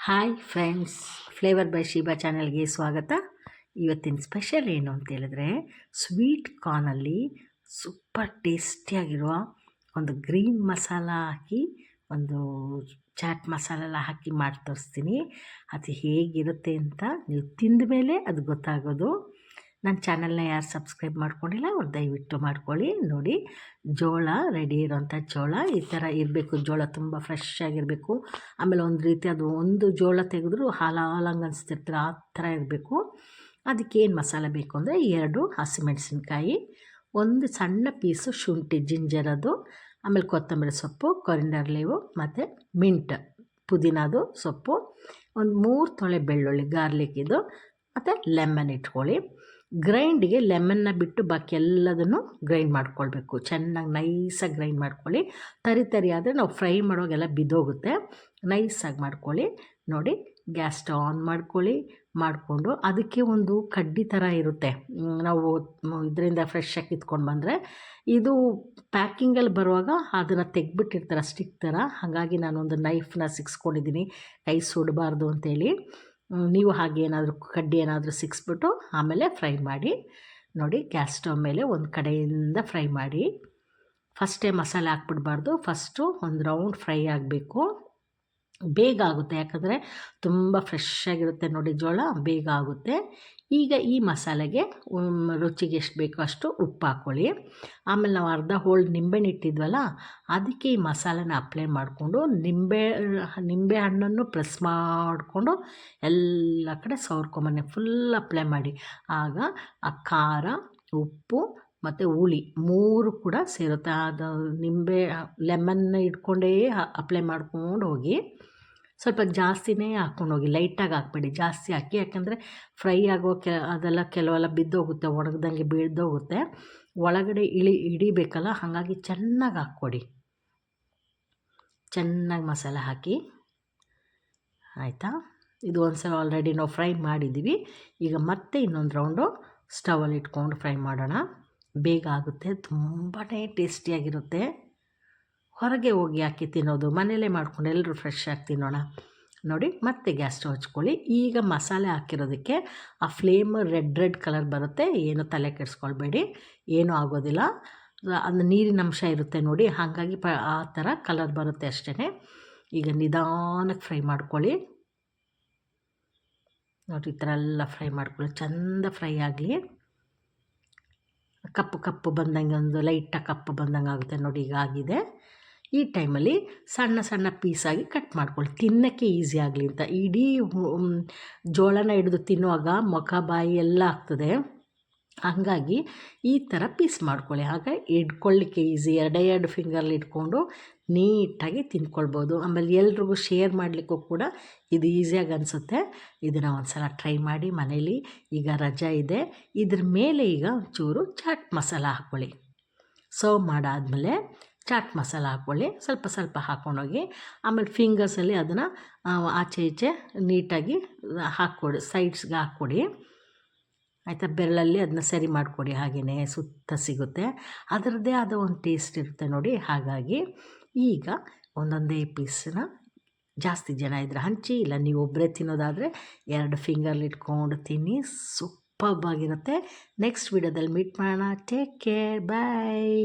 Hi friends, flavour by Sheeba ಚಾನಲ್ಗೆ ಸ್ವಾಗತ. ಇವತ್ತಿನ ಸ್ಪೆಷಲ್ ಏನು ಅಂತ ಹೇಳಿದ್ರೆ, ಸ್ವೀಟ್ ಕಾರ್ನಲ್ಲಿ ಸೂಪರ್ ಟೇಸ್ಟಿಯಾಗಿರುವ ಒಂದು ಗ್ರೀನ್ ಮಸಾಲ ಹಾಕಿ, ಒಂದು ಚಾಟ್ ಮಸಾಲ ಎಲ್ಲ ಹಾಕಿ ಮಾಡಿ ತೋರಿಸ್ತೀನಿ. ಅದು ಹೇಗಿರುತ್ತೆ ಅಂತ ನೀವು ತಿಂದ ಮೇಲೆ ಅದು ಗೊತ್ತಾಗೋದು. ನನ್ನ ಚಾನಲ್ನ ಯಾರು ಸಬ್ಸ್ಕ್ರೈಬ್ ಮಾಡ್ಕೊಂಡಿಲ್ಲ ಅವ್ರು ದಯವಿಟ್ಟು ಮಾಡ್ಕೊಳ್ಳಿ. ನೋಡಿ, ಜೋಳ ರೆಡಿ ಇರೋಂಥ ಜೋಳ ಈ ಥರ ಇರಬೇಕು. ಜೋಳ ತುಂಬ ಫ್ರೆಶ್ ಆಗಿರಬೇಕು. ಆಮೇಲೆ ಒಂದು ರೀತಿ ಅದು ಒಂದು ಜೋಳ ತೆಗೆದ್ರೂ ಹಾಲಂಗೆ ಅನಿಸ್ತಿರ್ತಾರೆ, ಆ ಥರ ಇರಬೇಕು. ಅದಕ್ಕೇನು ಮಸಾಲೆ ಬೇಕು ಅಂದರೆ 2 ಹಸಿಮೆಣಸಿನ್ಕಾಯಿ, ಒಂದು ಸಣ್ಣ ಪೀಸು ಶುಂಠಿ ಜಿಂಜರದು, ಆಮೇಲೆ ಕೊತ್ತಂಬರಿ ಸೊಪ್ಪು, ಕೊರಿಂಡರ್ ಲೀವು ಮತ್ತು ಮಿಂಟ್ ಪುದೀನದು ಸೊಪ್ಪು, ಒಂದು 3 ತೊಳೆ ಬೆಳ್ಳುಳ್ಳಿ ಗಾರ್ಲಿಕ್ ಇದು, ಮತ್ತು ಲೆಮನ್ ಇಟ್ಕೊಳ್ಳಿ. ಗ್ರೈಂಡಿಗೆ ಲೆಮನ್ನ ಬಿಟ್ಟು ಬಾಕಿ ಎಲ್ಲದನ್ನು ಗ್ರೈಂಡ್ ಮಾಡ್ಕೊಳ್ಬೇಕು. ಚೆನ್ನಾಗಿ ನೈಸಾಗಿ ಗ್ರೈಂಡ್ ಮಾಡ್ಕೊಳ್ಳಿ. ತರಿ ಆದರೆ ನಾವು ಫ್ರೈ ಮಾಡುವಾಗೆಲ್ಲ ಬಿದ್ದೋಗುತ್ತೆ. ನೈಸಾಗಿ ಮಾಡ್ಕೊಳ್ಳಿ. ನೋಡಿ, ಗ್ಯಾಸ್ ಸ್ಟವ್ ಆನ್ ಮಾಡಿಕೊಂಡು ಅದಕ್ಕೆ ಒಂದು ಕಡ್ಡಿ ಥರ ಇರುತ್ತೆ. ನಾವು ಇದರಿಂದ ಫ್ರೆಶ್ಶಾಗಿ ಕಿತ್ಕೊಂಡು ಬಂದರೆ, ಇದು ಪ್ಯಾಕಿಂಗಲ್ಲಿ ಬರುವಾಗ ಅದನ್ನು ತೆಗ್ಬಿಟ್ಟಿರ್ತಾರೆ ಸ್ಟಿಕ್ ಥರ. ಹಾಗಾಗಿ ನಾನೊಂದು ನೈಫ್ನ ಸಿಕ್ಸ್ಕೊಂಡಿದ್ದೀನಿ, ಕೈ ಸುಡಬಾರ್ದು ಅಂತೇಳಿ. ನೀವು ಹಾಗೆ ಏನಾದರೂ ಕಡ್ಡಿ ಏನಾದರೂ ಸಿಕ್ಸ್ಬಿಟ್ಟು ಆಮೇಲೆ ಫ್ರೈ ಮಾಡಿ. ನೋಡಿ, ಗ್ಯಾಸ್ ಸ್ಟವ್ ಮೇಲೆ ಒಂದು ಕಡೆಯಿಂದ ಫ್ರೈ ಮಾಡಿ. ಫಸ್ಟೇ ಮಸಾಲೆ ಹಾಕ್ಬಿಡ್ಬಾರ್ದು, ಫಸ್ಟು ಒಂದು ರೌಂಡ್ ಫ್ರೈ ಆಗಬೇಕು. ಬೇಗ ಆಗುತ್ತೆ, ಯಾಕಂದರೆ ತುಂಬ ಫ್ರೆಶ್ ಆಗಿರುತ್ತೆ. ನೋಡಿ, ಜೋಳ ಬೇಗ ಆಗುತ್ತೆ. ಈಗ ಈ ಮಸಾಲೆಗೆ ರುಚಿಗೆ ಎಷ್ಟು ಬೇಕೋ ಅಷ್ಟು ಉಪ್ಪು ಹಾಕ್ಕೊಳ್ಳಿ. ಆಮೇಲೆ ನಾವು ಅರ್ಧ ಹೋಳು ನಿಂಬೆಹಣ್ಣು ಇಟ್ಟಿದ್ವಲ್ಲ, ಅದಕ್ಕೆ ಈ ಮಸಾಲೆನ ಅಪ್ಲೈ ಮಾಡಿಕೊಂಡು ನಿಂಬೆ ಹಣ್ಣನ್ನು ಪ್ರೆಸ್ ಮಾಡಿಕೊಂಡು ಎಲ್ಲ ಕಡೆ ಸವರ್ಕೊಂಬನ್ನಿ. ಫುಲ್ ಅಪ್ಲೈ ಮಾಡಿ. ಆಗ ಆ ಖಾರ, ಉಪ್ಪು ಮತ್ತು ಹುಳಿ 3 ಕೂಡ ಸೇರುತ್ತೆ. ಅದು ಲೆಮನ್ ಇಟ್ಕೊಂಡೇ ಅಪ್ಲೈ ಮಾಡ್ಕೊಂಡು ಹೋಗಿ. ಸ್ವಲ್ಪ ಜಾಸ್ತಿನೇ ಹಾಕ್ಕೊಂಡೋಗಿ, ಲೈಟಾಗಿ ಹಾಕ್ಬೇಡಿ, ಜಾಸ್ತಿ ಹಾಕಿ. ಯಾಕಂದರೆ ಫ್ರೈ ಆಗೋ ಅದೆಲ್ಲ ಕೆಲವೆಲ್ಲ ಬಿದ್ದೋಗುತ್ತೆ, ಒಣಗ್ದಂಗೆ ಬಿದ್ದೋಗುತ್ತೆ, ಒಳಗಡೆ ಹಿಡಿಬೇಕಲ್ಲ. ಹಾಗಾಗಿ ಚೆನ್ನಾಗಿ ಹಾಕ್ಕೊಡಿ. ಚೆನ್ನಾಗಿ ಮಸಾಲೆ ಹಾಕಿ, ಆಯಿತಾ? ಇದು ಒಂದು ಸಲ ಆಲ್ರೆಡಿ ನಾವು ಫ್ರೈ ಮಾಡಿದ್ದೀವಿ. ಈಗ ಮತ್ತೆ ಇನ್ನೊಂದು ರೌಂಡು ಸ್ಟವಲ್ಲಿ ಇಟ್ಕೊಂಡು ಫ್ರೈ ಮಾಡೋಣ. ಬೇಗ ಆಗುತ್ತೆ, ತುಂಬಾ ಟೇಸ್ಟಿಯಾಗಿರುತ್ತೆ. ಹೊರಗೆ ಹೋಗಿ ಹಾಕಿ ತಿನ್ನೋದು, ಮನೆಯಲ್ಲೇ ಮಾಡ್ಕೊಂಡು ಎಲ್ಲರೂ ಫ್ರೆಶ್ ಆಗಿ ತಿನ್ನೋಣ. ನೋಡಿ, ಮತ್ತೆ ಗ್ಯಾಸ್ ಸ್ಟವ್ ಹಚ್ಕೊಳ್ಳಿ. ಈಗ ಮಸಾಲೆ ಹಾಕಿರೋದಕ್ಕೆ ಆ ಫ್ಲೇಮ್ ರೆಡ್ ಕಲರ್ ಬರುತ್ತೆ. ಏನು ತಲೆ ಕೆಡಿಸ್ಕೊಳ್ಬೇಡಿ, ಏನೂ ಆಗೋದಿಲ್ಲ. ಅದು ನೀರಿನ ಅಂಶ ಇರುತ್ತೆ ನೋಡಿ, ಹಾಗಾಗಿ ಆ ಥರ ಕಲರ್ ಬರುತ್ತೆ ಅಷ್ಟೇ. ಈಗ ನಿಧಾನಕ್ಕೆ ಫ್ರೈ ಮಾಡ್ಕೊಳ್ಳಿ. ನೋಡಿ, ಈ ಥರ ಎಲ್ಲ ಫ್ರೈ ಮಾಡ್ಕೊಳ್ಳಿ. ಚೆಂದ ಫ್ರೈ ಆಗಲಿ. ಕಪ್ಪು ಬಂದಂಗೆ, ಒಂದು ಲೈಟಾಗಿ ಕಪ್ಪು ಬಂದಂಗೆ ಆಗುತ್ತೆ. ನೋಡಿ, ಈಗ ಆಗಿದೆ. ಈ ಟೈಮಲ್ಲಿ ಸಣ್ಣ ಪೀಸಾಗಿ ಕಟ್ ಮಾಡ್ಕೊಳ್ಳಿ, ತಿನ್ನೋಕ್ಕೆ ಈಸಿ ಆಗಲಿ ಅಂತ. ಇಡೀ ಜೋಳನ ಹಿಡಿದು ತಿನ್ನುವಾಗ ಮುಖ ಬಾಯಿ ಎಲ್ಲ ಆಗ್ತದೆ. ಹಾಗಾಗಿ ಈ ಥರ ಪೀಸ್ ಮಾಡ್ಕೊಳ್ಳಿ. ಆಗ ಇಟ್ಕೊಳ್ಳಿಕ್ಕೆ ಈಸಿ. 2 ಫಿಂಗರ್ಲಿ ಇಟ್ಕೊಂಡು ನೀಟಾಗಿ ತಿನ್ಕೊಳ್ಬೋದು. ಆಮೇಲೆ ಎಲ್ರಿಗೂ ಶೇರ್ ಮಾಡಲಿಕ್ಕೂ ಕೂಡ ಇದು ಈಸಿಯಾಗಿ ಅನಿಸುತ್ತೆ. ಇದನ್ನು ಒಂದು ಸಲ ಟ್ರೈ ಮಾಡಿ ಮನೇಲಿ. ಈಗ ರಜಾ ಇದೆ. ಇದ್ರ ಮೇಲೆ ಈಗ ಒಂಚೂರು ಚಾಟ್ ಮಸಾಲ ಹಾಕ್ಕೊಳ್ಳಿ. ಸರ್ವ್ ಮಾಡಾದಮೇಲೆ ಚಾಟ್ ಮಸಾಲ ಹಾಕ್ಕೊಳ್ಳಿ. ಸ್ವಲ್ಪ ಹಾಕ್ಕೊಂಡೋಗಿ ಆಮೇಲೆ ಫಿಂಗರ್ಸಲ್ಲಿ ಅದನ್ನು ಆಚೆ ಈಚೆ ನೀಟಾಗಿ ಹಾಕ್ಕೊಡಿ, ಸೈಡ್ಸ್ಗೆ ಹಾಕ್ಕೊಡಿ, ಆಯಿತಾ? ಬೆರಳಲ್ಲಿ ಅದನ್ನ ಸರಿ ಮಾಡಿಕೊಡಿ. ಹಾಗೆಯೇ ಸುತ್ತ ಸಿಗುತ್ತೆ. ಅದರದ್ದೇ ಆದ ಒಂದು ಟೇಸ್ಟ್ ಇರುತ್ತೆ ನೋಡಿ. ಹಾಗಾಗಿ ಈಗ ಒಂದೊಂದೇ ಪೀಸನ್ನ ಜಾಸ್ತಿ ಜನ ಇದ್ದರೆ ಹಂಚಿ, ಇಲ್ಲ ನೀವು ಒಬ್ಬರೇ ತಿನ್ನೋದಾದರೆ 2 ಫಿಂಗರ್ಲಿ ಇಟ್ಕೊಂಡು ತಿನ್ನಿ. ಸೂಪರ್ಬ್ ಆಗಿರುತ್ತೆ. ನೆಕ್ಸ್ಟ್ ವಿಡಿಯೋದಲ್ಲಿ ಮೀಟ್ ಮಾಡೋಣ. ಟೇಕ್ ಕೇರ್, ಬಾಯ್.